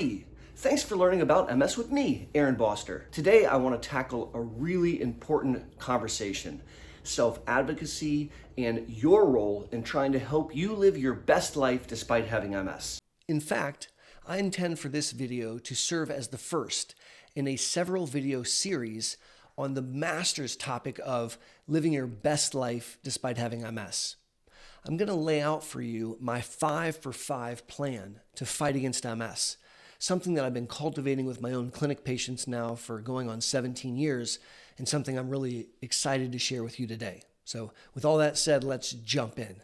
free. Thanks for learning about MS with me, Aaron Boster. Today, I want to tackle a really important conversation: self-advocacy and your role in trying to help you live your best life despite having MS. In fact, I intend for this video to serve as the first in a several video series on the master's topic of living your best life despite having MS. I'm going to lay out for you my 5 for 5 plan to fight against MS, something that I've been cultivating with my own clinic patients now for going on 17 years, and something I'm really excited to share with you today. So with all that said, let's jump in.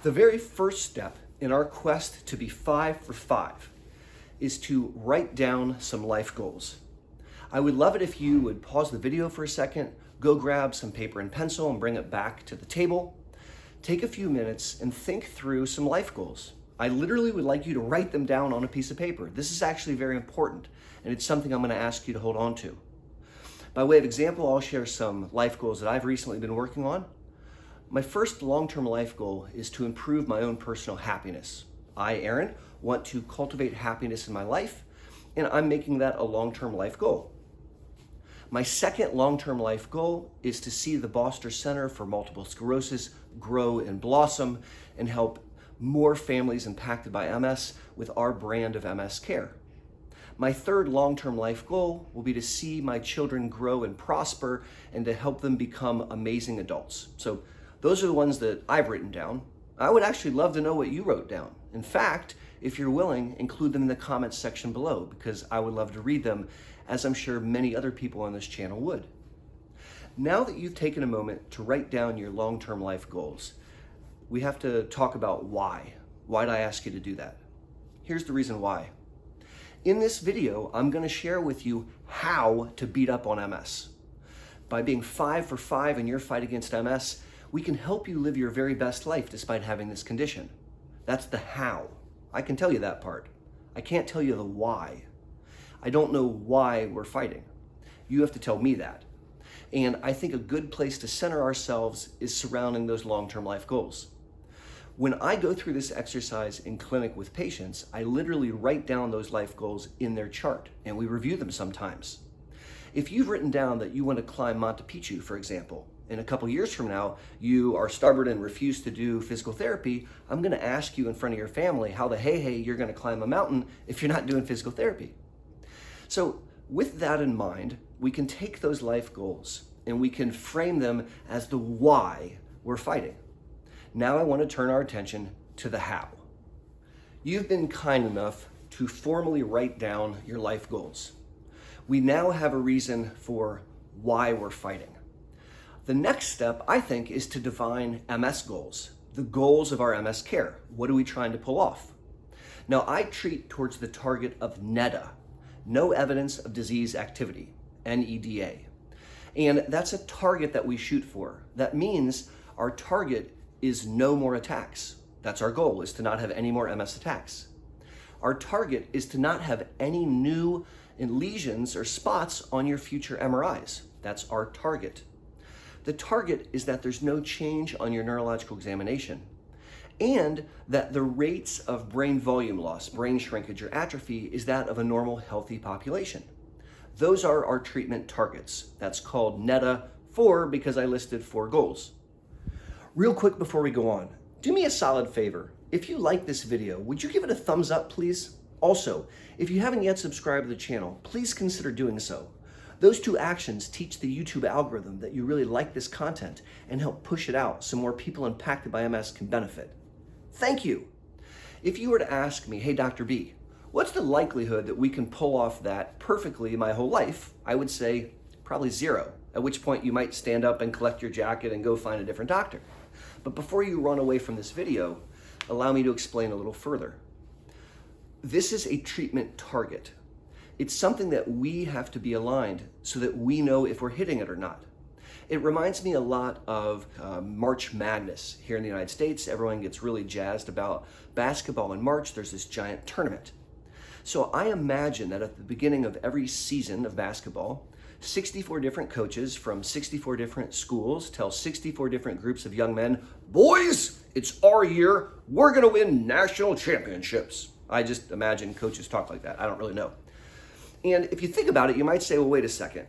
The very first step in our quest to be 5 for 5 is to write down some life goals. I would love it if you would pause the video for a second, go grab some paper and pencil and bring it back to the table. Take a few minutes and think through some life goals. I literally would like you to write them down on a piece of paper. This is actually very important, and it's something I'm going to ask you to hold on to. By way of example, I'll share some life goals that I've recently been working on. My first long-term life goal is to improve my own personal happiness. I, Aaron, want to cultivate happiness in my life, and I'm making that a long-term life goal. My second long-term life goal is to see the Boster Center for Multiple Sclerosis grow and blossom and help more families impacted by MS with our brand of MS care. My third long-term life goal will be to see my children grow and prosper and to help them become amazing adults. So those are the ones that I've written down. I would actually love to know what you wrote down. In fact, if you're willing, include them in the comments section below, because I would love to read them, as I'm sure many other people on this channel would. Now that you've taken a moment to write down your long-term life goals, we have to talk about why. Why did I ask you to do that? Here's the reason why. In this video, I'm going to share with you how to beat up on MS. By being 5 for 5 in your fight against MS, we can help you live your very best life despite having this condition. That's the how. I can tell you that part. I can't tell you the why. I don't know why we're fighting. You have to tell me that. And I think a good place to center ourselves is surrounding those long-term life goals. When I go through this exercise in clinic with patients, I literally write down those life goals in their chart, and we review them sometimes. If you've written down that you want to climb Monte Picchu, for example, and a couple years from now, you are stubborn and refuse to do physical therapy, I'm going to ask you in front of your family how the hey you're going to climb a mountain if you're not doing physical therapy. So with that in mind, we can take those life goals and we can frame them as the why we're fighting. Now I want to turn our attention to the how. You've been kind enough to formally write down your life goals. We now have a reason for why we're fighting. The next step, I think, is to define MS goals, the goals of our MS care. What are we trying to pull off? Now, I treat towards the target of NEDA, no evidence of disease activity, NEDA. And that's a target that we shoot for. That means our target is no more attacks. That's our goal, is to not have any more MS attacks. Our target is to not have any new lesions or spots on your future MRIs. That's our target. The target is that there's no change on your neurological examination, and that the rates of brain volume loss, brain shrinkage, or atrophy is that of a normal, healthy population. Those are our treatment targets. That's called NEDA 4 because I listed 4 goals. Real quick before we go on, do me a solid favor. If you like this video, would you give it a thumbs up, please? Also, if you haven't yet subscribed to the channel, please consider doing so. Those 2 actions teach the YouTube algorithm that you really like this content and help push it out so more people impacted by MS can benefit. Thank you. If you were to ask me, hey, Dr. B, what's the likelihood that we can pull off that perfectly my whole life? I would say probably 0, at which point you might stand up and collect your jacket and go find a different doctor. But before you run away from this video, allow me to explain a little further. This is a treatment target. It's something that we have to be aligned so that we know if we're hitting it or not. It reminds me a lot of March Madness here in the United States. Everyone gets really jazzed about basketball in March. There's this giant tournament. So I imagine that at the beginning of every season of basketball, 64 different coaches from 64 different schools tell 64 different groups of young men, boys, it's our year. We're going to win national championships. I just imagine coaches talk like that. I don't really know. And if you think about it, you might say, well, wait a second.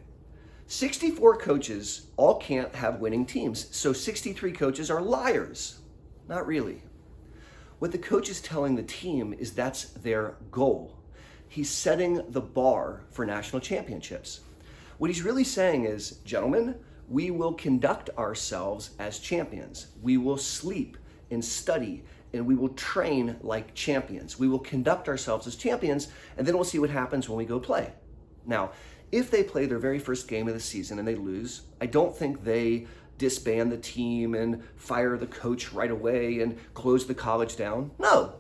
64 coaches all can't have winning teams. So 63 coaches are liars. Not really. What the coach is telling the team is that's their goal. He's setting the bar for national championships. What he's really saying is, gentlemen, we will conduct ourselves as champions. We will sleep and study, and we will train like champions. We will conduct ourselves as champions, and then we'll see what happens when we go play. Now, if they play their very first game of the season and they lose, I don't think they disband the team and fire the coach right away and close the college down. No.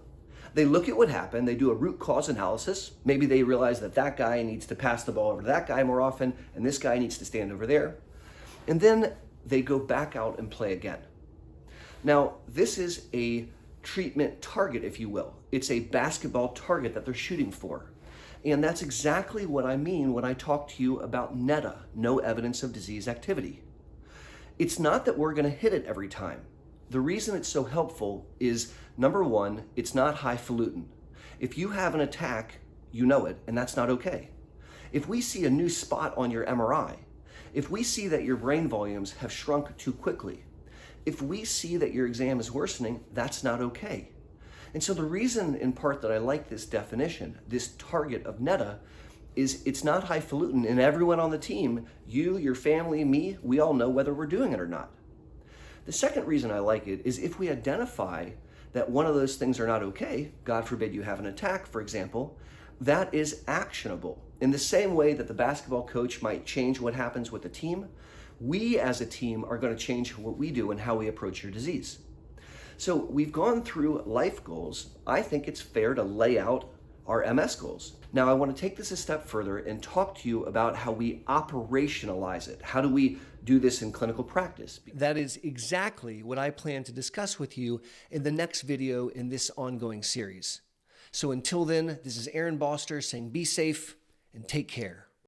They look at what happened, they do a root cause analysis. Maybe they realize that that guy needs to pass the ball over to that guy more often, and this guy needs to stand over there. And then they go back out and play again. Now, this is a treatment target, if you will. It's a basketball target that they're shooting for. And that's exactly what I mean when I talk to you about NEDA, no evidence of disease activity. It's not that we're going to hit it every time. The reason it's so helpful is, number one, it's not highfalutin. If you have an attack, you know it, and that's not okay. If we see a new spot on your MRI, if we see that your brain volumes have shrunk too quickly, if we see that your exam is worsening, that's not okay. And so the reason in part that I like this definition, this target of NEDA, is it's not highfalutin, and everyone on the team, you, your family, me, we all know whether we're doing it or not. The second reason I like it is if we identify that one of those things are not okay, God forbid you have an attack, for example, that is actionable. In the same way that the basketball coach might change what happens with the team, we as a team are going to change what we do and how we approach your disease. So we've gone through life goals. I think it's fair to lay out our MS goals. Now I want to take this a step further and talk to you about how we operationalize it. How do we do this in clinical practice? That is exactly what I plan to discuss with you in the next video in this ongoing series. So until then, this is Aaron Boster saying be safe and take care.